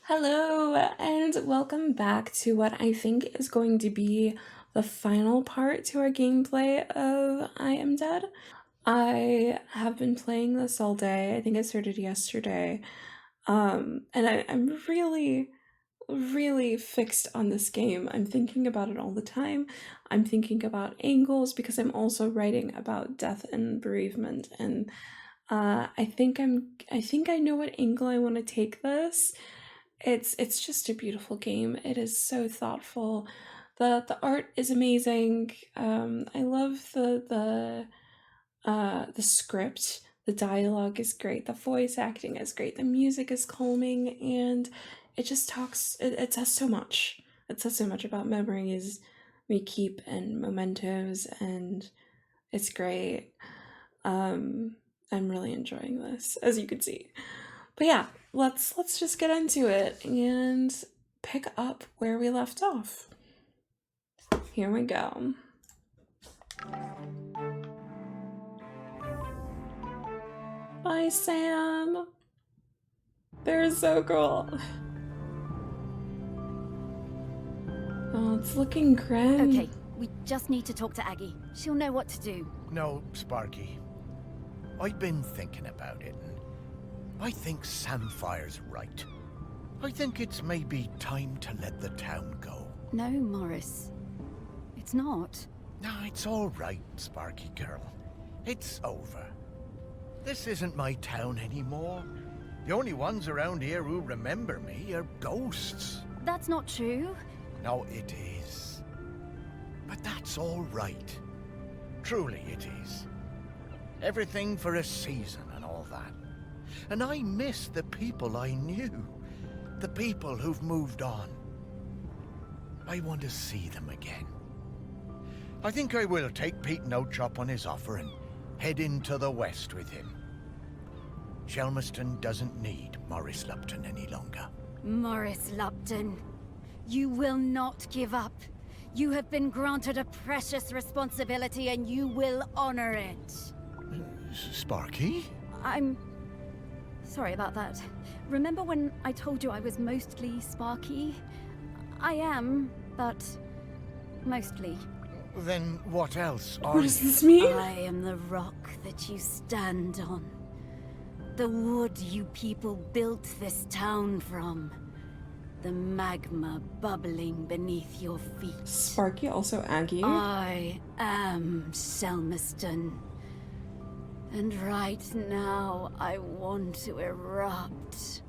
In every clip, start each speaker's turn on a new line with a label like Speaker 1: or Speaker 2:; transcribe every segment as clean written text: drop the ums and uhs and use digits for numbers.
Speaker 1: Hello, and welcome back to what I think is going to be the final part to our gameplay of I Am Dead. I have been playing this all day. I think I started yesterday. And I'm really fixed on this game. I'm thinking about it all the time. I'm thinking about angles because I'm also writing about death and bereavement. And I think I know what angle I want to take this. It's just a beautiful game. It is so thoughtful. The art is amazing. I love the script. The dialogue is great. The voice acting is great. The music is calming, and it just talks. It says so much. It says so much about memories we keep and mementos, and it's great. I'm really enjoying this, as you can see. But yeah, let's just get into it and pick up where we left off. Here we go. Bye, Sam. They're so cool. Oh, it's looking grim.
Speaker 2: Okay, we just need to talk to Aggie. She'll know what to do.
Speaker 3: No, Sparky. I've been thinking about it, and I think Samfire's right. I think it's maybe time to let the town go.
Speaker 2: No, Morris. It's not.
Speaker 3: No, it's all right, Sparky girl. It's over. This isn't my town anymore. The only ones around here who remember me are ghosts.
Speaker 2: That's not true.
Speaker 3: No, it is. But that's all right. Truly it is. Everything for a season and all that. And I miss the people I knew. The people who've moved on. I want to see them again. I think I will take Pete No-Chop on his offer and head into the west with him. Shelmiston doesn't need Morris Lupton any longer.
Speaker 2: Morris Lupton, you will not give up. You have been granted a precious responsibility and you will honor it.
Speaker 3: Sparky?
Speaker 2: I'm sorry about that. Remember when I told you I was mostly Sparky? I am, but mostly.
Speaker 3: Then what else are
Speaker 1: What does
Speaker 3: you?
Speaker 1: this mean?
Speaker 2: I am the rock that you stand on. The wood you people built this town from. The magma bubbling beneath your feet.
Speaker 1: Sparky, also Aggie.
Speaker 2: I am Shelmiston. And right now I want to erupt.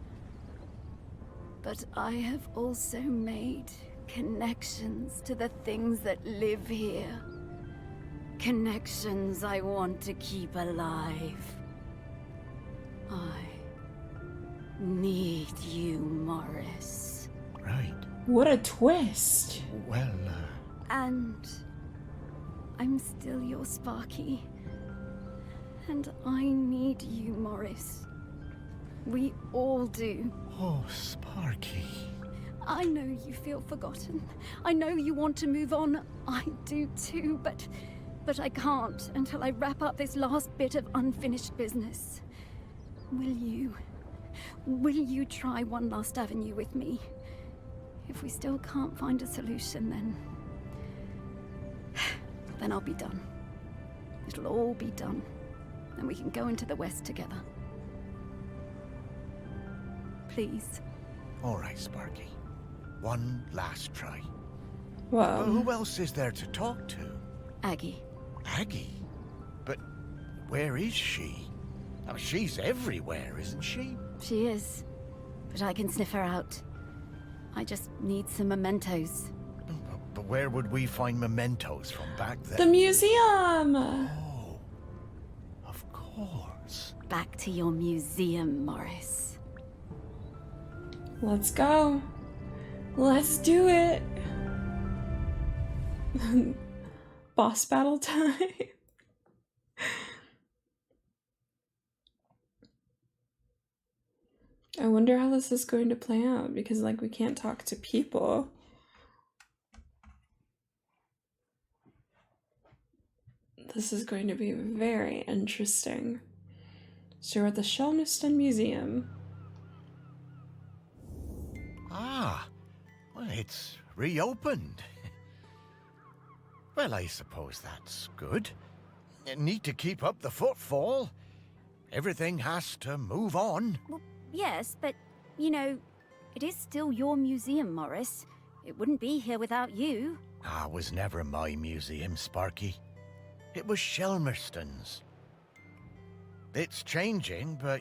Speaker 2: But I have also made connections to the things that live here. Connections I want to keep alive. I need you, Morris.
Speaker 3: Right.
Speaker 1: What a twist.
Speaker 3: Well,
Speaker 2: And I'm still your Sparky. And I need you, Morris. We all do.
Speaker 3: oh, Sparky.
Speaker 2: I know you feel forgotten. I know you want to move on. I do too, but I can't until I wrap up this last bit of unfinished business. Will you try one last avenue with me? If we still can't find a solution, then I'll be done. It'll all be done, and we can go into the West together. Please.
Speaker 3: All right, Sparky. One last try.
Speaker 1: Whoa.
Speaker 3: Who else is there to talk to?
Speaker 2: Aggie.
Speaker 3: Aggie? But where is she? Oh, she's everywhere, isn't she?
Speaker 2: She is, but I can sniff her out. I just need some mementos.
Speaker 3: But where would we find mementos from back then?
Speaker 1: The museum!
Speaker 3: Oh, of course.
Speaker 2: Back to your museum, Morris.
Speaker 1: Let's go. Let's do it. Boss battle time. I wonder how this is going to play out because, like, we can't talk to people. This is going to be very interesting. So we're at the Shelmiston Museum.
Speaker 3: Ah, well, it's reopened. Well, I suppose that's good. You need to keep up the footfall. Everything has to move on.
Speaker 2: Well, yes, but, you know, it is still your museum, Morris. It wouldn't be here without you.
Speaker 3: Ah, it was never my museum, Sparky. It was Shelmerston's. It's changing, but...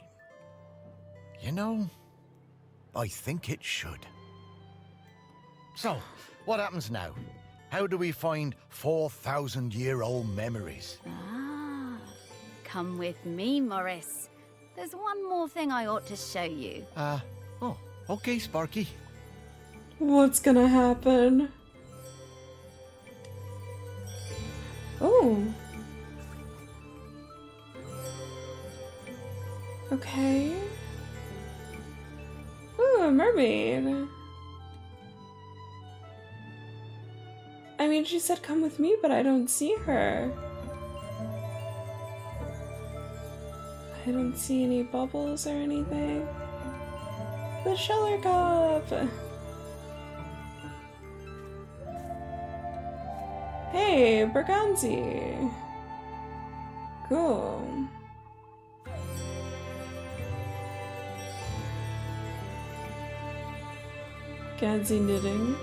Speaker 3: you know, I think it should. So, what happens now? How do we find 4,000-year-old memories?
Speaker 2: Ah, come with me, Morris. There's one more thing I ought to show you.
Speaker 3: Oh, okay, Sparky.
Speaker 1: What's gonna happen? Oh. Okay. Ooh, a mermaid. I mean, she said come with me, but I don't see her. I don't see any bubbles or anything. The Sheller Cup! Hey, Berganzi! Cool. Gansey knitting.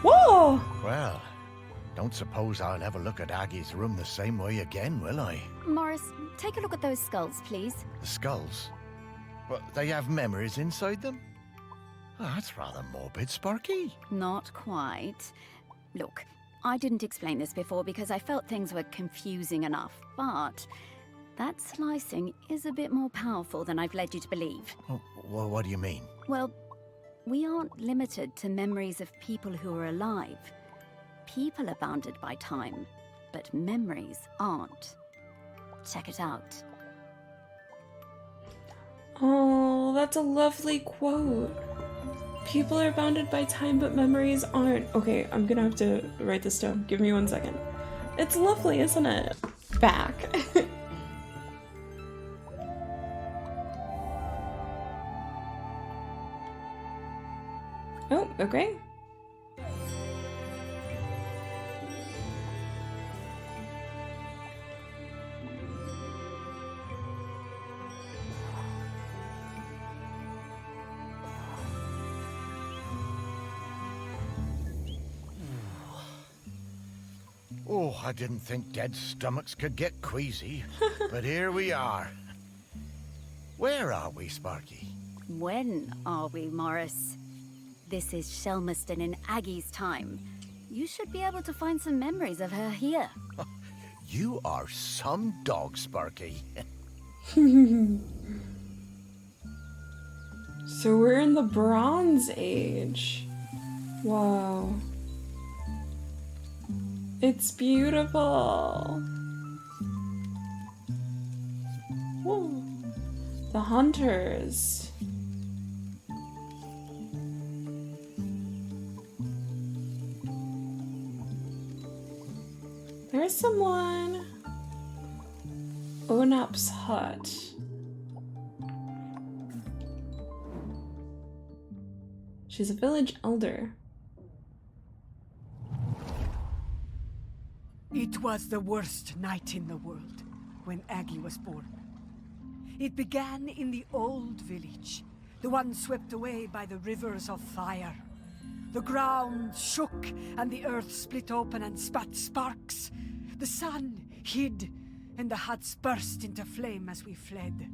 Speaker 1: Whoa!
Speaker 3: Well, don't suppose I'll ever look at Aggie's room the same way again, will I?
Speaker 2: Morris, take a look at those skulls, please.
Speaker 3: The skulls? But they have memories inside them? Oh, that's rather morbid, Sparky.
Speaker 2: Not quite. Look, I didn't explain this before because I felt things were confusing enough, but that slicing is a bit more powerful than I've led you to believe.
Speaker 3: Oh, well, what do you mean?
Speaker 2: Well, we aren't limited to memories of people who are alive. People are bounded by time, but memories aren't. Check it out.
Speaker 1: Oh, that's a lovely quote. People are bounded by time, but memories aren't. Okay, I'm gonna have to write this down. Give me 1 second. It's lovely, isn't it? Back. Oh, okay.
Speaker 3: Oh, I didn't think dead stomachs could get queasy, but here we are. Where are we, Sparky?
Speaker 2: When are we, Morris? This is Shelmerston in Aggie's time. You should be able to find some memories of her here.
Speaker 3: You are some dog, Sparky.
Speaker 1: So we're in the Bronze Age. Wow. It's beautiful. Whoa. The hunters. There's someone. Onap's hut. She's a village elder.
Speaker 4: It was the worst night in the world when Aggi was born. It began in the old village, the one swept away by the rivers of fire. The ground shook and the earth split open and spat sparks. The sun hid and the huts burst into flame as we fled.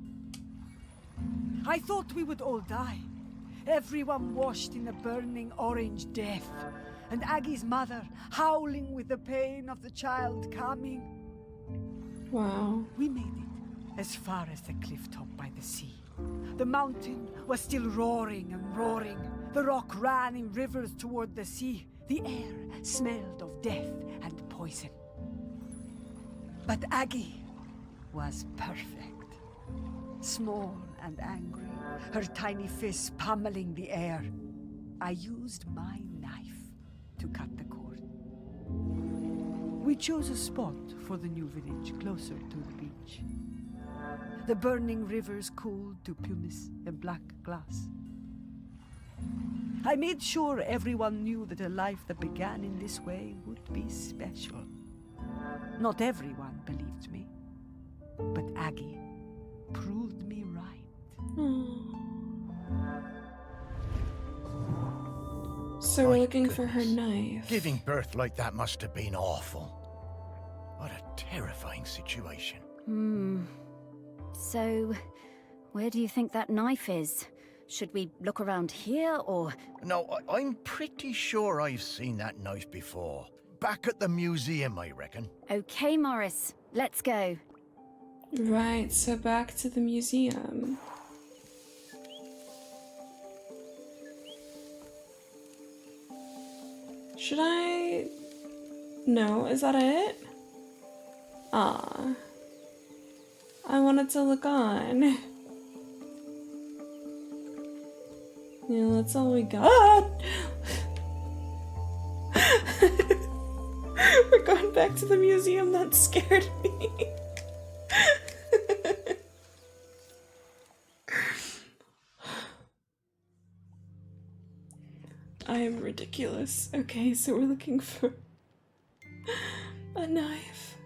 Speaker 4: I thought we would all die, everyone washed in the burning orange death, and Aggi's mother howling with the pain of the child coming.
Speaker 1: Wow.
Speaker 4: We made it as far as the cliff top by the sea. The mountain was still roaring and roaring. The rock ran in rivers toward the sea. The air smelled of death and poison. But Aggi was perfect. Small and angry, her tiny fists pummeling the air. I used my knife to cut the cord. We chose a spot for the new village closer to the beach. the burning rivers cooled to pumice and black glass. I made sure everyone knew that a life that began in this way would be special. Not everyone believed me, but Aggi proved me right.
Speaker 1: So we're
Speaker 3: My
Speaker 1: looking for her
Speaker 3: goodness.
Speaker 1: knife.
Speaker 3: Giving birth like that must have been awful. What a terrifying situation.
Speaker 2: So, where do you think that knife is? Should we look around here, or...?
Speaker 3: No, I'm pretty sure I've seen that knife before. Back at the museum, I reckon.
Speaker 2: Okay, Morris, let's go.
Speaker 1: Right, so back to the museum. Should I... No, is that it? Ah. I wanted to look on. Yeah, that's all we got. We're going back to the museum. That scared me. I am ridiculous. Okay, so we're looking for a knife.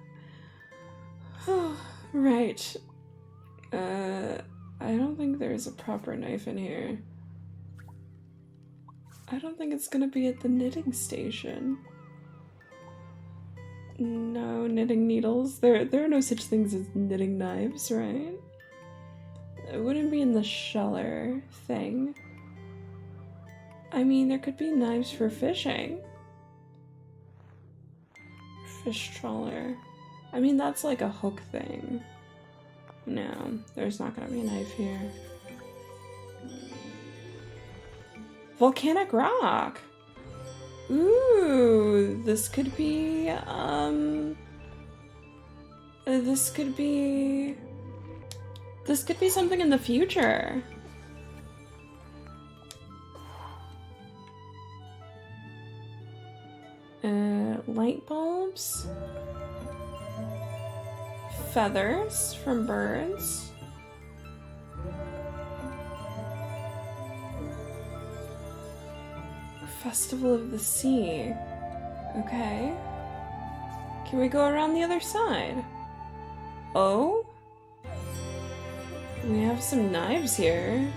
Speaker 1: Oh, right. I don't think there's a proper knife in here. I don't think it's gonna be at the knitting station. No, knitting needles. There are no such things as knitting knives, right? It wouldn't be in the sheller thing. I mean, there could be knives for fishing. Fish trawler. I mean, that's like a hook thing. No, there's not gonna be a knife here. Volcanic rock! Ooh, this could be, this could be something in the future. Light bulbs? Feathers from birds? Festival of the Sea. Okay. Can we go around the other side? Oh? We have some knives here.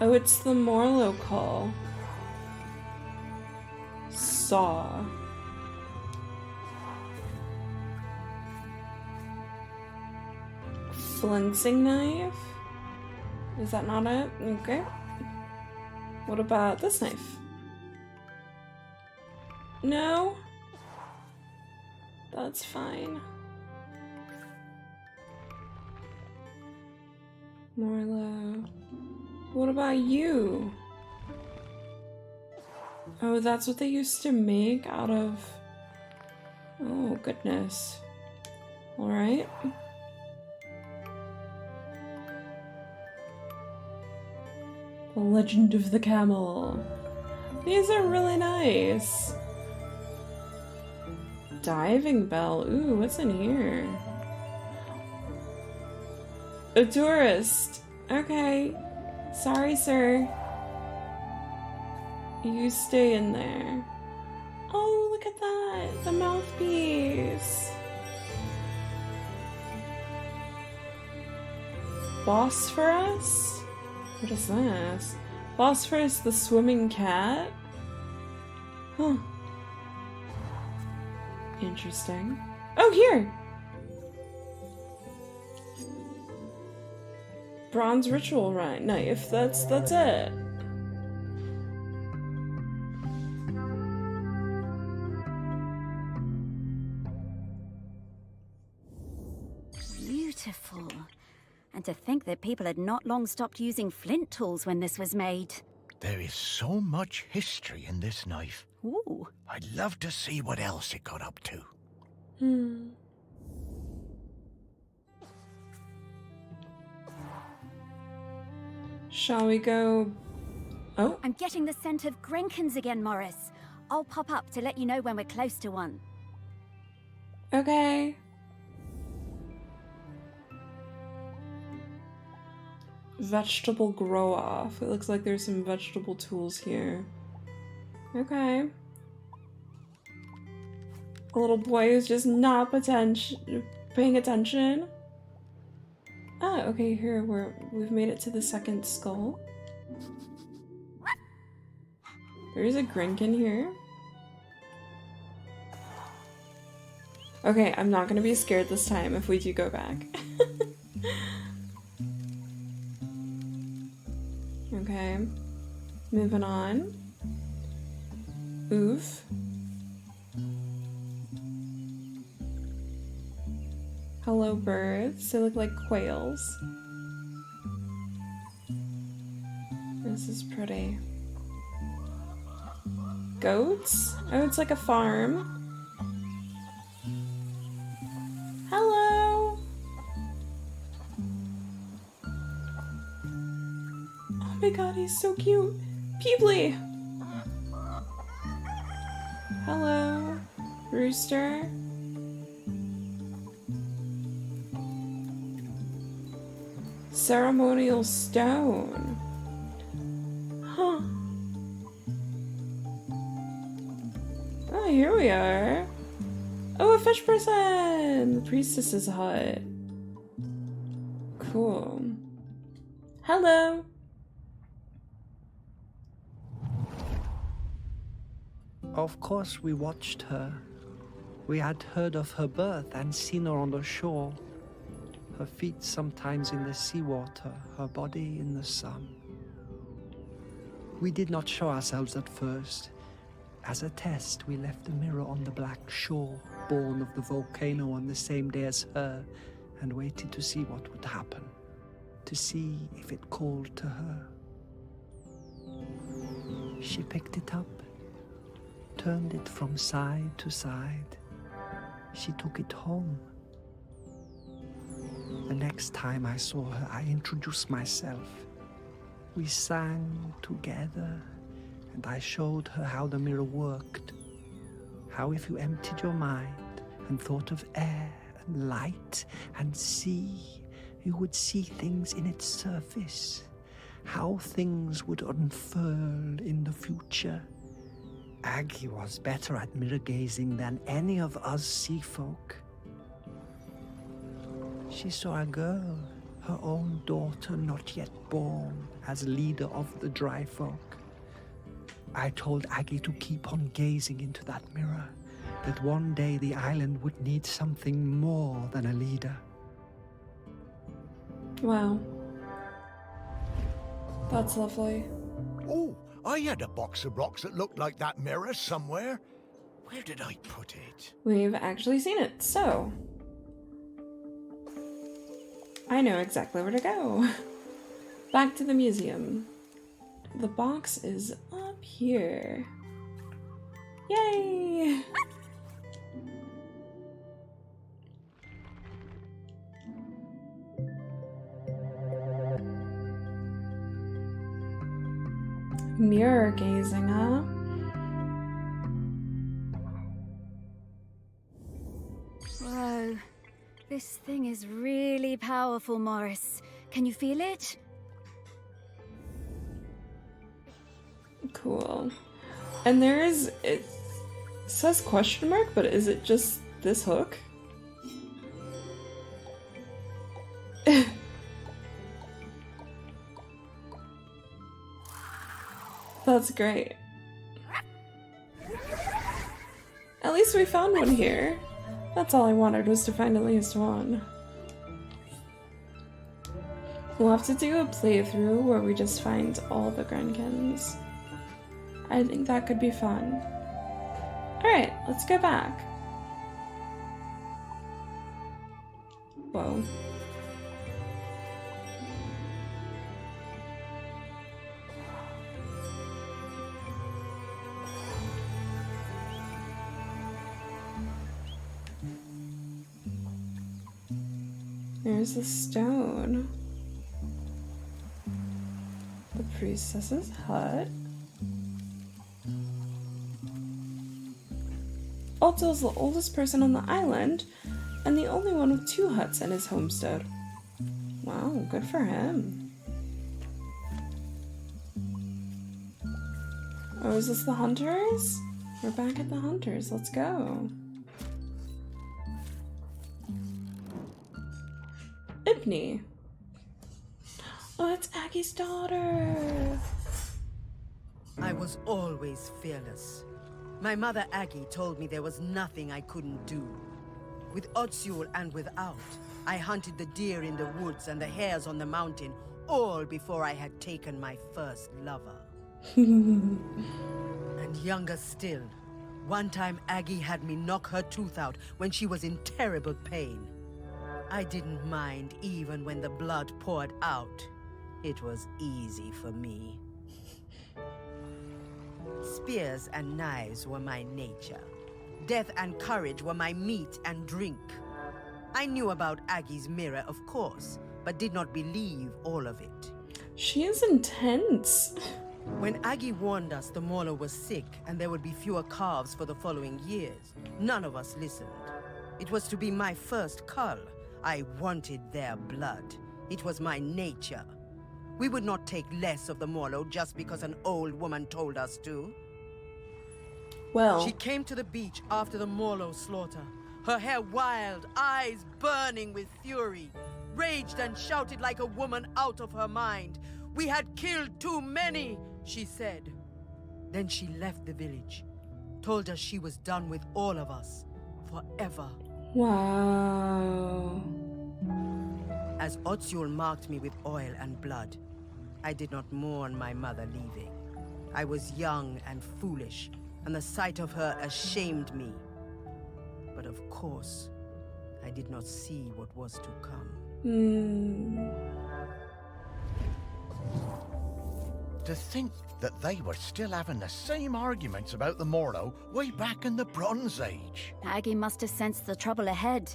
Speaker 1: Oh, it's the Morlow call. Saw. Flensing knife? Is that not it? Okay. What about this knife? No? That's fine. Morlow. What about you? Oh, that's what they used to make out of... Oh, goodness. Alright. The Legend of the Camel. These are really nice. Diving bell. Ooh, what's in here? A tourist. Okay. Sorry, sir. You stay in there. Oh, look at that. The mouthpiece. Bosphorus? What is this? Bosphorus the swimming cat? Huh. Interesting. Oh, here! Bronze ritual knife. That's it.
Speaker 2: Beautiful. And to think that people had not long stopped using flint tools when this was made.
Speaker 3: There is so much history in this knife.
Speaker 2: Ooh.
Speaker 3: I'd love to see what else it got up to.
Speaker 1: Shall we go... Oh,
Speaker 2: I'm getting the scent of Grenkins again, Morris. I'll pop up to let you know when we're close to one.
Speaker 1: okay. Vegetable grow off. It looks like there's some vegetable tools here. Okay. A little boy who's just not paying attention. Ah, okay, here we've made it to the second skull. There is a Grinkin here. Okay, I'm not gonna be scared this time if we do go back. Okay, moving on. Oof. Hello, birds. They look like quails. This is pretty. Goats? Oh, it's like a farm. Hello! Oh my god, he's so cute. Peebly! Hello, rooster. Ceremonial stone. Huh. Oh, here we are. Oh, a fish person! The priestess's hut. Cool. Hello.
Speaker 5: Of course we watched her. We had heard of her birth and seen her on the shore. Her feet sometimes in the seawater, her body in the sun. We did not show ourselves at first. As a test, we left a mirror on the black shore, born of the volcano on the same day as her, and waited to see what would happen, to see if it called to her. She picked it up, turned it from side to side. She took it home. The next time I saw her, I introduced myself. We sang together, and I showed her how the mirror worked. How if you emptied your mind and thought of air and light and sea, you would see things in its surface. How things would unfurl in the future. Aggi was better at mirror gazing than any of us sea folk. She saw a girl, her own daughter not yet born, as leader of the dry folk. I told Aggi to keep on gazing into that mirror, that one day the island would need something more than a leader.
Speaker 1: Wow. That's lovely.
Speaker 3: Oh, I had a box of rocks that looked like that mirror somewhere. Where did I put it?
Speaker 1: We've actually seen it, so I know exactly where to go. Back to the museum. The box is up here. Yay! Mirror gazing, huh?
Speaker 2: Whoa. This thing is really powerful, Morris. Can you feel it?
Speaker 1: Cool. And it says question mark, but is it just this hook? That's great. At least we found one here. That's all I wanted, was to find at least one. We'll have to do a playthrough where we just find all the Grenkins. I think that could be fun. Alright, let's go back. Whoa. There's the stone. The priestess's hut. Otto's the oldest person on the island, and the only one with 2 huts in his homestead. Wow, good for him. Oh, is this the hunters? We're back at the hunters. Let's go. Ibni. Oh, it's Aggi's daughter.
Speaker 6: I was always fearless. My mother Aggi told me there was nothing I couldn't do. With Otsul and without, I hunted the deer in the woods and the hares on the mountain, all before I had taken my first lover. And younger still, one time Aggi had me knock her tooth out when she was in terrible pain. I didn't mind even when the blood poured out. It was easy for me. Spears and knives were my nature. Death and courage were my meat and drink. I knew about Aggi's mirror, of course, but did not believe all of it.
Speaker 1: She is intense.
Speaker 6: When Aggi warned us the Mauler was sick and there would be fewer calves for the following years, none of us listened. It was to be my first cull. I wanted their blood. It was my nature. We would not take less of the Mauler just because an old woman told us to.
Speaker 1: Well,
Speaker 6: She came to the beach after the Mauler slaughter, her hair wild, eyes burning with fury, raged and shouted like a woman out of her mind. We had killed too many, she said. Then she left the village, told us she was done with all of us, forever.
Speaker 1: wow.
Speaker 6: As Otsul marked me with oil and blood, I did not mourn my mother leaving. I was young and foolish, and the sight of her ashamed me. But of course, I did not see what was to come.
Speaker 3: To think that they were still having the same arguments about the Morrow way back in the Bronze Age.
Speaker 2: Aggi must have sensed the trouble ahead.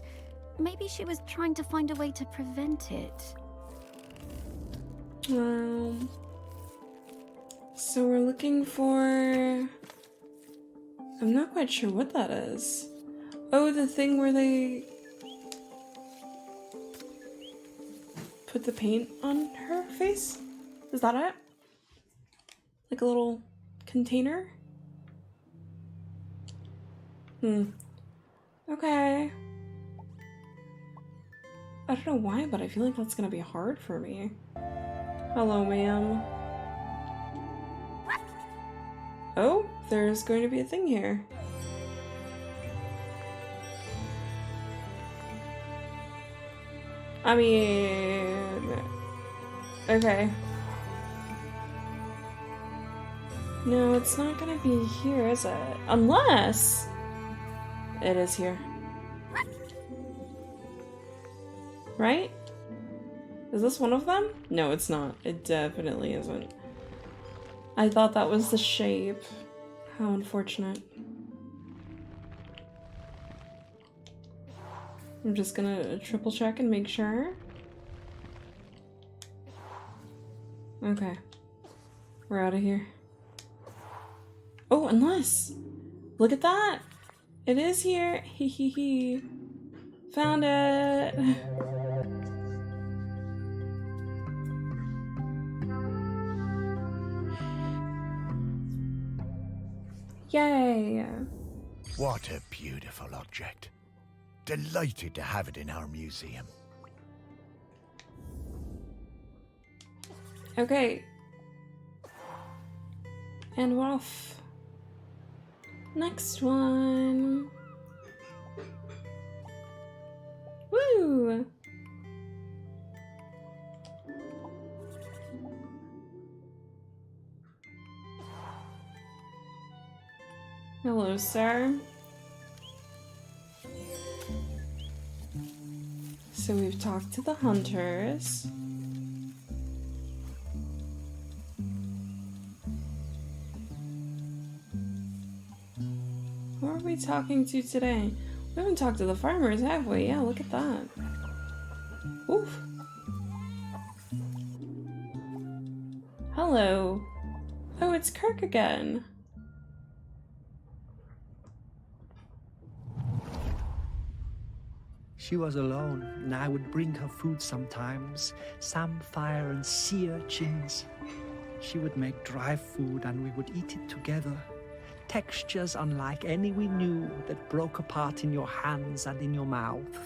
Speaker 2: Maybe she was trying to find a way to prevent it.
Speaker 1: So we're looking for... I'm not quite sure what that is. Oh, the thing where they put the paint on her face? Is that it? Like a little container? Okay. I don't know why, but I feel like that's gonna be hard for me. Hello, ma'am. Oh, there's going to be a thing here. I mean... Okay. No, it's not gonna be here, is it? Unless... it is here. Right? Is this one of them? No, it's not. It definitely isn't. I thought that was the shape. How unfortunate. I'm just gonna triple check and make sure. Okay. We're out of here. Oh, unless! Look at that! It is here! Hee hee hee. Found it! Yay!
Speaker 3: What a beautiful object. Delighted to have it in our museum.
Speaker 1: Okay. And we're off. Next one. Woo! Hello, sir. So we've talked to the hunters. Who are we talking to today? We haven't talked to the farmers, have we? Yeah, look at that. Oof. Hello. Oh, it's Kirk again.
Speaker 5: She was alone, and I would bring her food sometimes, samphire and sea urchins. She would make dry food and we would eat it together. Textures unlike any we knew that broke apart in your hands and in your mouth.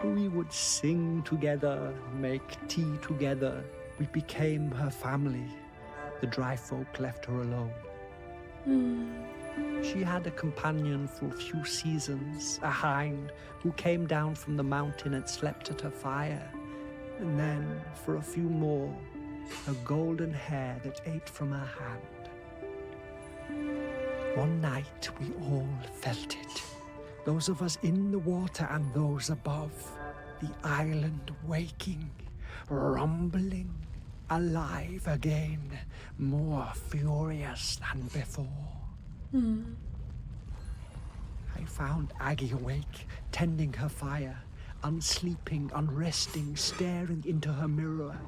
Speaker 5: We would sing together, make tea together. We became her family. The dry folk left her alone. She had a companion for a few seasons, a hind, who came down from the mountain and slept at her fire. And then, for a few more, her golden hair that ate from her hand. One night we all felt it. Those of us in the water and those above. The island waking, rumbling, alive again, more furious than before. I found Aggi awake, tending her fire, unsleeping, unresting, staring into her mirror.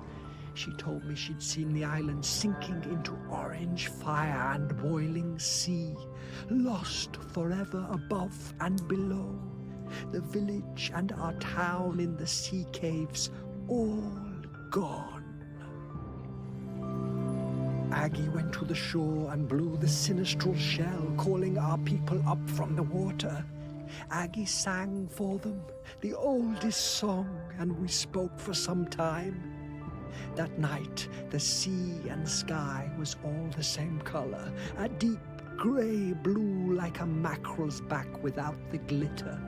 Speaker 5: She told me she'd seen the island sinking into orange fire and boiling sea, lost forever above and below. The village and our town in the sea caves, all gone. Aggi went to the shore and blew the sinistral shell, calling our people up from the water. Aggi sang for them, the oldest song, and we spoke for some time. That night, the sea and sky was all the same color, a deep grey blue like a mackerel's back without the glitter.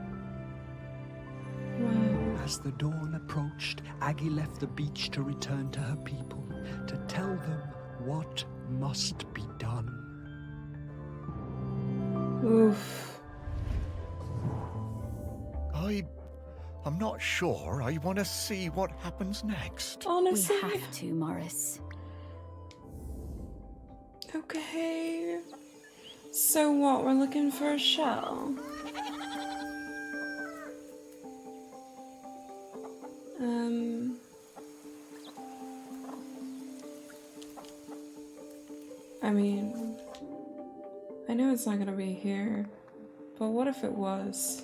Speaker 5: As the dawn approached, Aggi left the beach to return to her people, to tell them what must be done.
Speaker 1: Oof.
Speaker 3: I'm not sure I want to see what happens next.
Speaker 1: Honestly.
Speaker 2: We have to, Morris.
Speaker 1: Okay. So what? We're looking for a shell. I mean, I know it's not gonna be here, but what if it was?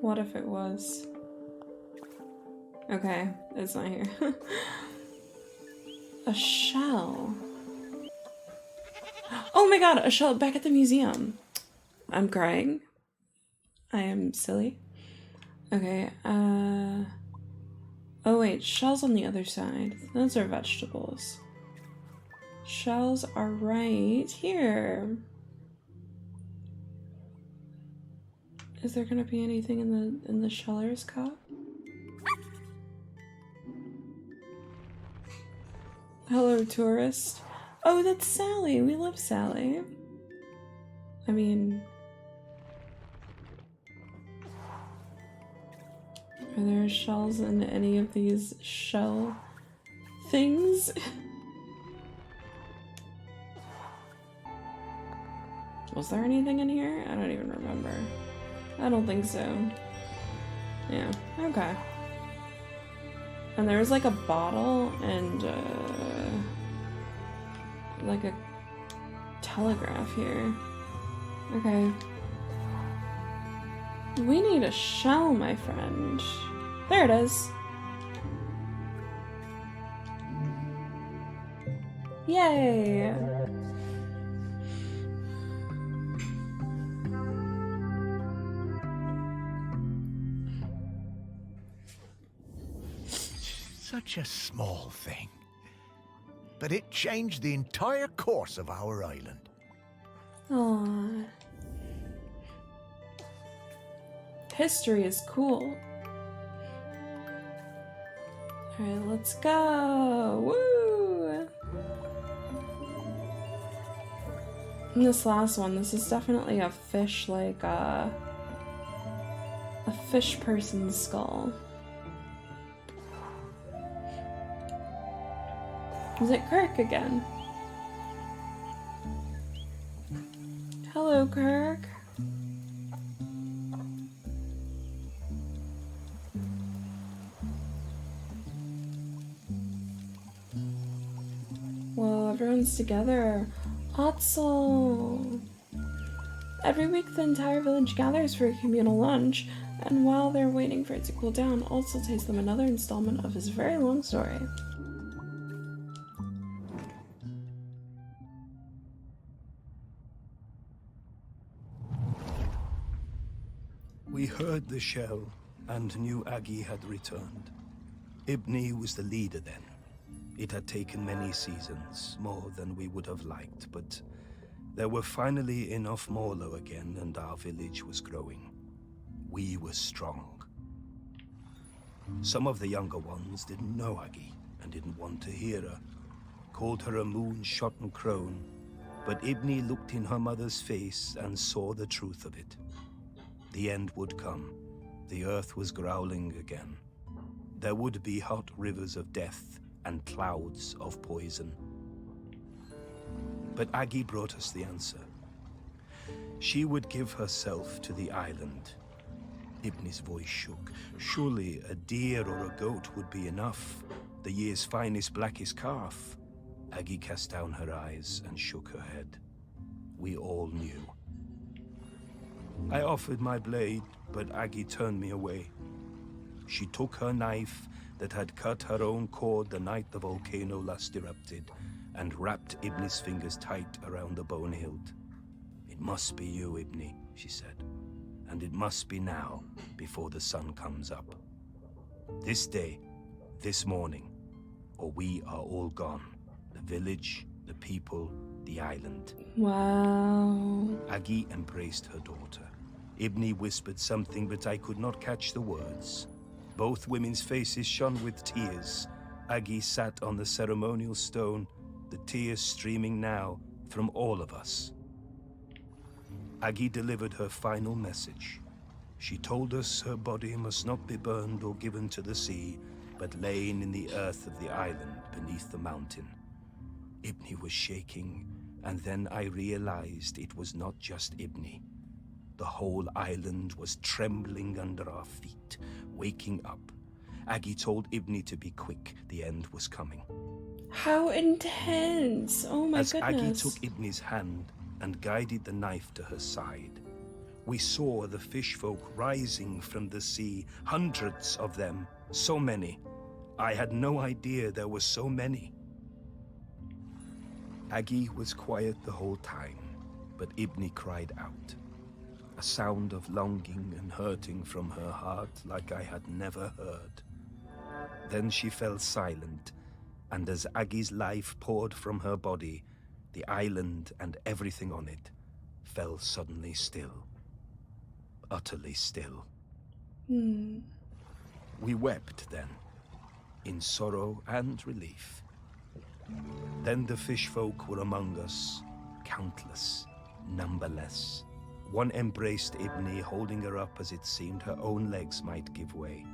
Speaker 1: What if it was? Okay, it's not here. A shell. Oh my god, a shell back at the museum. I'm crying. I am silly. Okay, oh wait, shells on the other side. Those are vegetables. Shells are right here. Is there gonna be anything in the sheller's cup? Hello, tourist. Oh, that's Sally. We love Sally. I mean, are there shells in any of these shell things? Was there anything in here? I don't even remember. I don't think so. Yeah, okay. And there was like a bottle and like a telegraph here. Okay. We need a shell, my friend. There it is. Yay!
Speaker 3: Such a small thing. But it changed the entire course of our island.
Speaker 1: Aww. History is cool. Alright, let's go! Woo! And this last one, this is definitely a fish, like a fish person's skull. Is it Kirk again? Hello, Kirk. Well, everyone's together. Otzel! Every week, the entire village gathers for a communal lunch, and while they're waiting for it to cool down, Otzel tells them another installment of his very long story.
Speaker 7: We heard the shell and knew Aggi had returned. Ibni was the leader then. It had taken many seasons, more than we would have liked, but there were finally enough Morlo again, and our village was growing. We were strong. Some of the younger ones didn't know Aggi and didn't want to hear her, called her a moon-shot crone, but Ibni looked in her mother's face and saw the truth of it. The end would come. The earth was growling again. There would be hot rivers of death and clouds of poison. But Aggi brought us the answer. She would give herself to the island. Ibni's voice shook. Surely a deer or a goat would be enough. The year's finest, blackest calf. Aggi cast down her eyes and shook her head. We all knew. I offered my blade, but Aggi turned me away. She took her knife that had cut her own cord the night the volcano last erupted and wrapped Ibni's fingers tight around the bone hilt. It must be you, Ibni, she said, and it must be now, before the sun comes up. This day, this morning, or we are all gone. The village, the people, the island.
Speaker 1: Wow.
Speaker 7: Aggi embraced her daughter. Ibni whispered something, but I could not catch the words. Both women's faces shone with tears. Aggi sat on the ceremonial stone, the tears streaming now from all of us. Aggi delivered her final message. She told us her body must not be burned or given to the sea, but lain in the earth of the island beneath the mountain. Ibni was shaking, and then I realized it was not just Ibni. The whole island was trembling under our feet, waking up. Aggi told Ibni to be quick. The end was coming.
Speaker 1: How intense! Oh my
Speaker 7: As Aggi
Speaker 1: goodness.
Speaker 7: took Ibni's hand and guided the knife to her side, we saw the fish folk rising from the sea, hundreds of them, so many. I had no idea there were so many. Aggi was quiet the whole time, but Ibni cried out. A sound of longing and hurting from her heart like I had never heard. Then she fell silent, and as Aggi's life poured from her body, the island and everything on it fell suddenly still. Utterly still. We wept then, in sorrow and relief. Then the fish folk were among us, countless, numberless. One embraced Ibni, holding her up as it seemed her own legs might give way.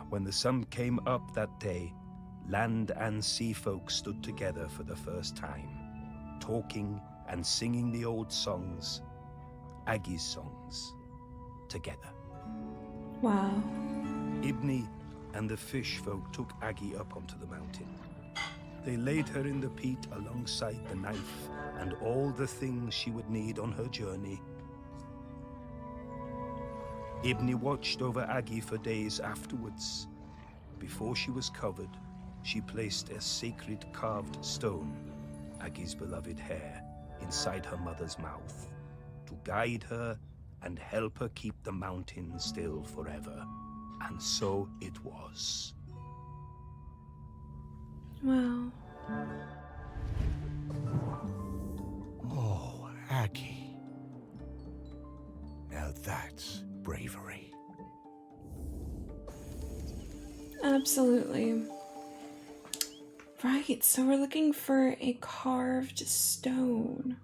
Speaker 7: When the sun came up that day, land and sea folk stood together for the first time, talking and singing the old songs, Aggi's songs, together.
Speaker 1: Wow.
Speaker 7: Ibni and the fish folk took Aggi up onto the mountain. They laid her in the peat alongside the knife and all the things she would need on her journey. Ibni watched over Aggi for days afterwards. Before she was covered, she placed a sacred carved stone, Aggi's beloved hair, inside her mother's mouth, to guide her and help her keep the mountain still forever. And so it was.
Speaker 1: Wow.
Speaker 3: Oh, Aggi. Now that's bravery.
Speaker 1: Absolutely. Right, so we're looking for a carved stone.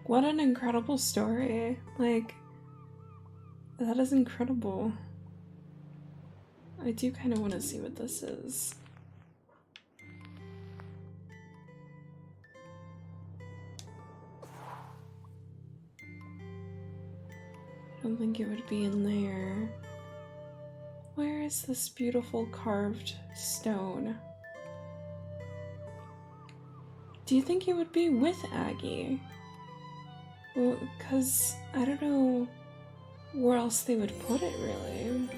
Speaker 1: What an incredible story. Like, that is incredible. I do kind of want to see what this is. I don't think it would be in there. Where is this beautiful carved stone? Do you think it would be with Aggi? Well, because I don't know where else they would put it, really.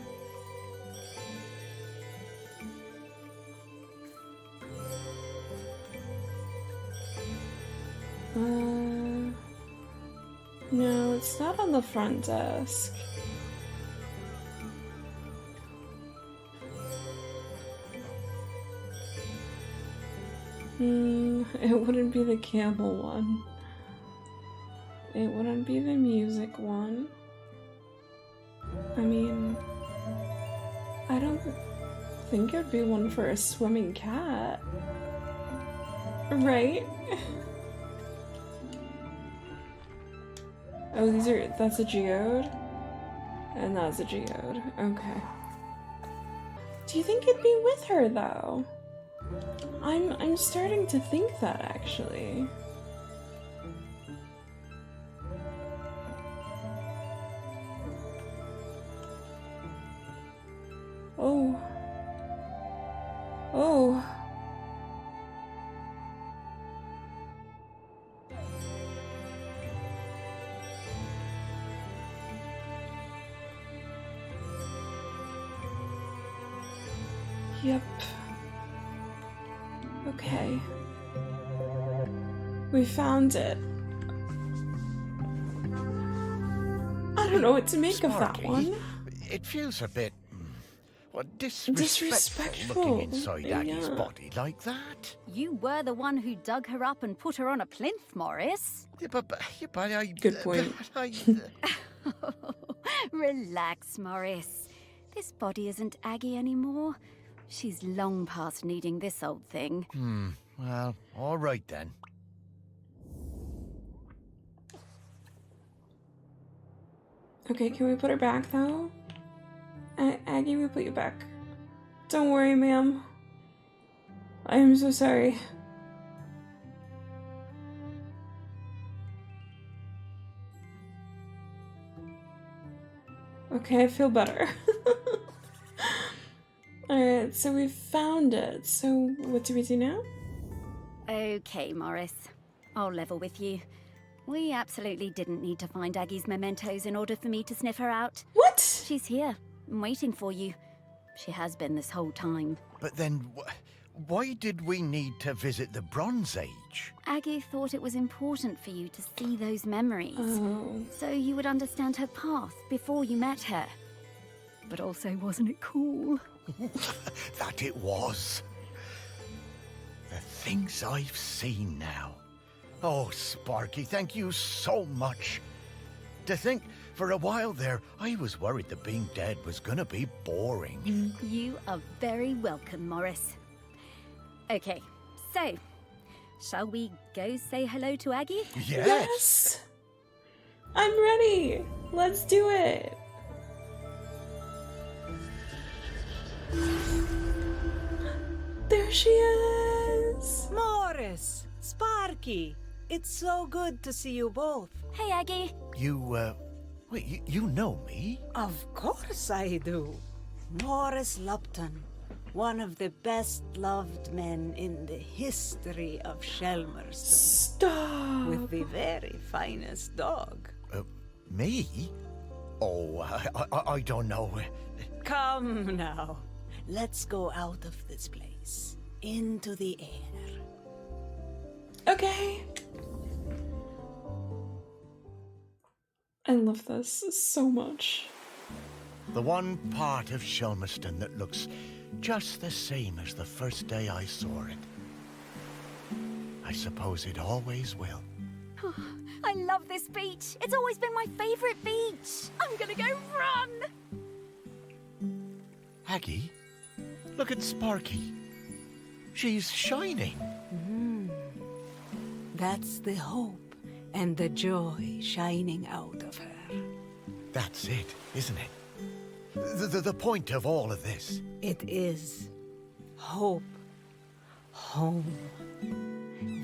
Speaker 1: No, it's not on the front desk. It wouldn't be the camel one. It wouldn't be the music one. I mean, I don't think it'd be one for a swimming cat. Right? Oh, that's a geode? And that's a geode. Okay. Do you think it'd be with her, though? I'm starting to think that, actually. Oh. Oh. Yep. Okay. We found it. I don't know what to make of that
Speaker 3: Sparky,
Speaker 1: one.
Speaker 3: It feels a bit, well, disrespectful looking inside Aggie's
Speaker 1: yeah.
Speaker 3: body like that.
Speaker 2: You were the one who dug her up and put her on a plinth, Morris.
Speaker 3: Yeah, but I...
Speaker 1: Good point.
Speaker 2: Relax, Morris. This body isn't Aggie anymore. She's long past needing this old thing.
Speaker 3: Well, all right then.
Speaker 1: Okay, can we put her back, though? Aggie, we put you back. Don't worry, ma'am. I am so sorry. Okay, I feel better. Alright, so we found it. So what do we do now?
Speaker 2: Okay, Morris. I'll level with you. We absolutely didn't need to find Aggie's mementos in order for me to sniff her out.
Speaker 1: What?
Speaker 2: She's here, waiting for you. She has been this whole time.
Speaker 3: But then, why did we need to visit the Bronze Age?
Speaker 2: Aggie thought it was important for you to see those memories.
Speaker 1: Oh.
Speaker 2: So you would understand her path before you met her. But also, wasn't it cool?
Speaker 3: That it was. The things I've seen now. Oh, Sparky, thank you so much. To think, for a while there, I was worried that being dead was gonna be boring.
Speaker 2: You are very welcome, Morris. Okay, so, shall we go say hello to Aggie?
Speaker 3: Yes!
Speaker 1: I'm ready! Let's do it! There she is!
Speaker 4: Morris, Sparky, it's so good to see you both.
Speaker 2: Hey, Aggie.
Speaker 3: Wait, you know me?
Speaker 4: Of course I do. Morris Lupton, one of the best-loved men in the history of Shelmerston,
Speaker 1: Stop!
Speaker 4: with the very finest dog.
Speaker 3: Me? Oh, I don't know.
Speaker 4: Come now, let's go out of this place, into the air.
Speaker 1: Okay. I love this so much.
Speaker 3: The one part of Shelmerston that looks just the same as the first day I saw it. I suppose it always will.
Speaker 2: I love this beach. It's always been my favorite beach. I'm gonna go run.
Speaker 3: Aggie, look at Sparky. She's shining.
Speaker 4: That's the hope and the joy shining out of her.
Speaker 3: That's it, isn't it? The point of all of this.
Speaker 4: It is hope, home.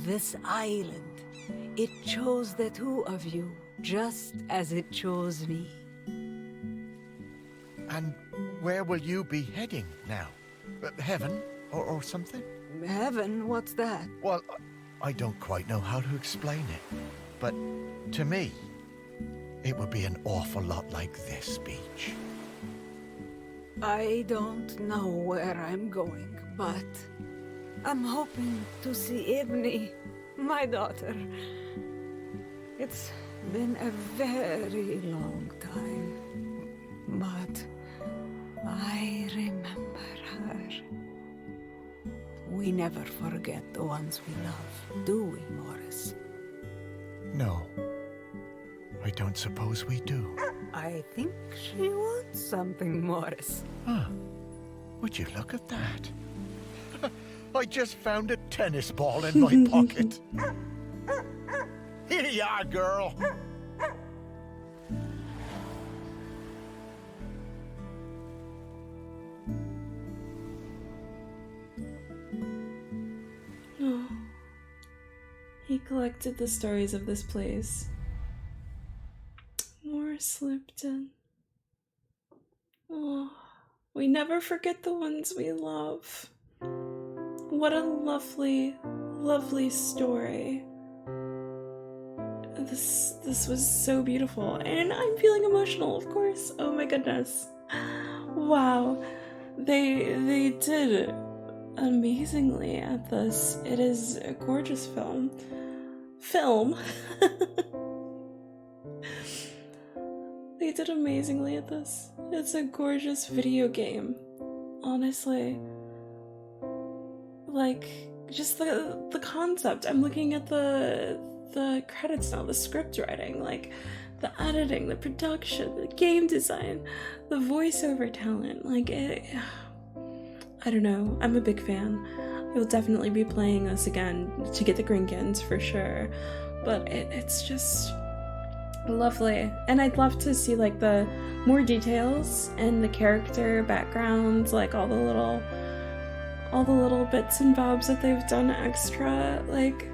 Speaker 4: This island, it chose the two of you just as it chose me.
Speaker 3: And where will you be heading now? Heaven or something?
Speaker 4: Heaven, what's that?
Speaker 3: Well, I don't quite know how to explain it. But to me, it would be an awful lot like this beach.
Speaker 4: I don't know where I'm going, but I'm hoping to see Ibni, my daughter. It's Been a very long time. But I remember her. We never forget the ones we love, do we, Morris?
Speaker 3: No. I don't suppose we do.
Speaker 4: I think she wants something, Morris.
Speaker 3: Huh. Would you look at that? I just found a tennis ball in my pocket. Here you are, girl.
Speaker 1: Oh. He collected the stories of this place. Morris Lipton. Oh, we never forget the ones we love. What a lovely, lovely story. This was so beautiful, and I'm feeling emotional, of course. Oh my goodness. Wow. They did amazingly at this. It is a gorgeous film. They did amazingly at this. It's a gorgeous video game. Honestly. Like, just the concept. I'm looking at the credits now, the script writing, like the editing, the production, the game design, the voiceover talent. Like, I don't know. I'm a big fan. I will definitely be playing this again to get the Grinkins for sure. But it's just lovely. And I'd love to see like the more details and the character backgrounds, like all the little bits and bobs that they've done extra. Like,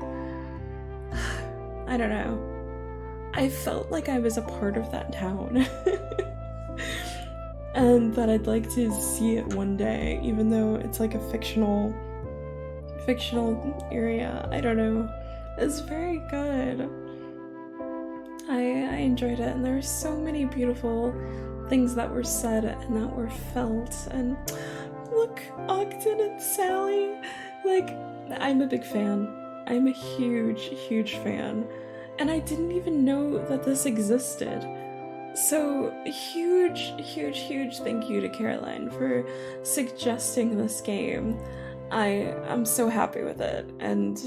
Speaker 1: I don't know. I felt like I was a part of that town. And that I'd like to see it one day, even though it's like a fictional area. I don't know. It's very good. I enjoyed it, and there were so many beautiful things that were said and that were felt. And look, Ogden and Sally. Like, I'm a big fan. I'm a huge, huge fan. And I didn't even know that this existed. So, huge, huge, huge thank you to Caroline for suggesting this game. I'm so happy with it, and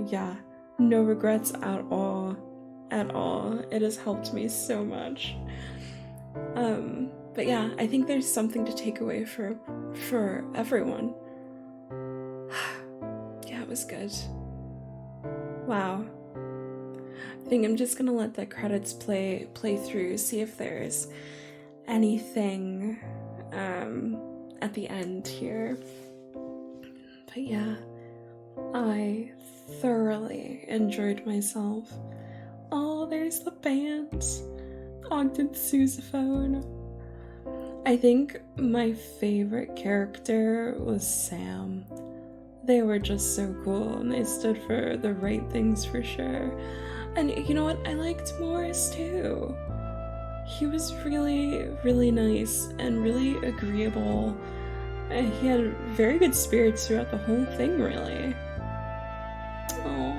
Speaker 1: yeah, no regrets at all. At all. It has helped me so much. But yeah, I think there's something to take away for everyone. Yeah, it was good. Wow. I think I'm just gonna let the credits play through, see if there's anything at the end here. But yeah, I thoroughly enjoyed myself. Oh, there's the band. Ogden's sousaphone. I think my favorite character was Sam. They were just so cool, and they stood for the right things for sure. And you know what? I liked Morris too. He was really, really nice and really agreeable. And he had very good spirits throughout the whole thing, really. Oh.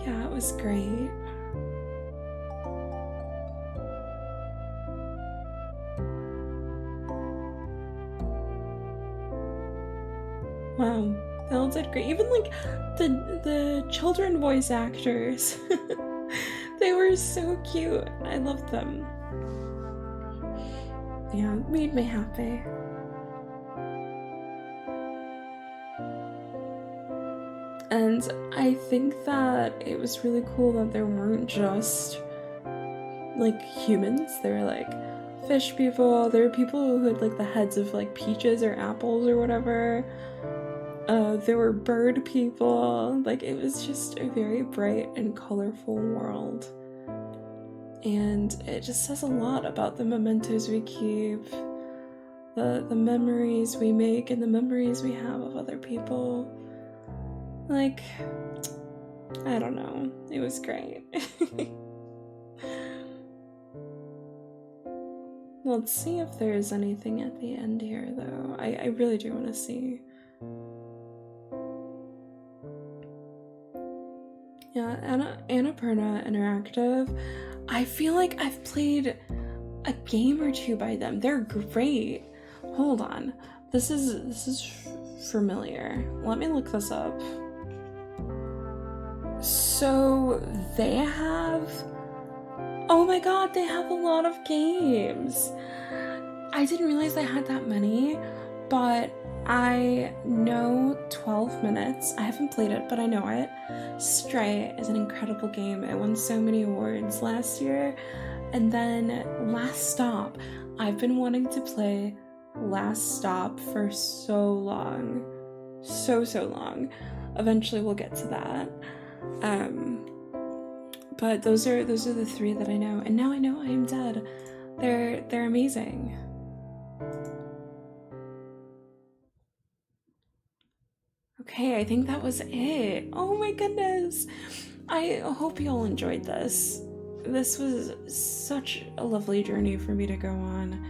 Speaker 1: Yeah, it was great. Wow, they all did great. Even like the children voice actors. They were so cute. I loved them. Yeah, it made me happy. And I think that it was really cool that there weren't just like humans. There were like fish people. There were people who had like the heads of like peaches or apples or whatever. There were bird people. Like, it was just a very bright and colorful world. And it just says a lot about the mementos we keep, the memories we make, and the memories we have of other people. Like, I don't know. It was great. Let's see if there's anything at the end here, though. I really do want to see. Yeah, Annapurna Interactive. I feel like I've played a game or two by them. They're great. Hold on. This is familiar. Let me look this up. So they have, oh my god, they have a lot of games. I didn't realize they had that many, but I know 12 Minutes. I haven't played it, but I know it. Stray is an incredible game. It won so many awards last year. And then Last Stop. I've been wanting to play Last Stop for so long. So long. Eventually we'll get to that. But those are the three that I know. And now I know I Am Dead. They're amazing. Okay, I think that was it. Oh my goodness. I hope you all enjoyed this. This was such a lovely journey for me to go on.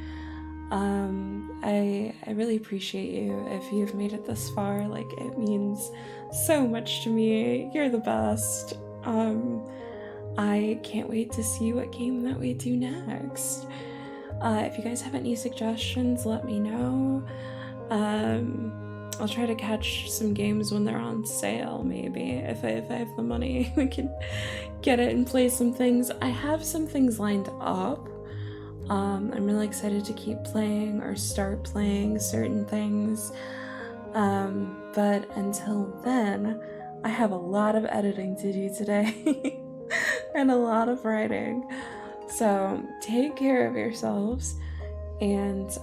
Speaker 1: I really appreciate you if you've made it this far. Like, it means so much to me. You're the best. I can't wait to see what game that we do next. If you guys have any suggestions, let me know. I'll try to catch some games when they're on sale, maybe. If I have the money, we can get it and play some things. I have some things lined up. I'm really excited to keep playing or start playing certain things. But until then, I have a lot of editing to do today and a lot of writing. So take care of yourselves, and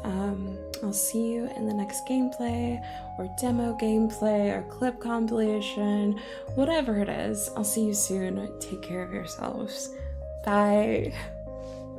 Speaker 1: I'll see you in the next gameplay or demo gameplay or clip compilation, whatever it is. I'll see you soon. Take care of yourselves. Bye.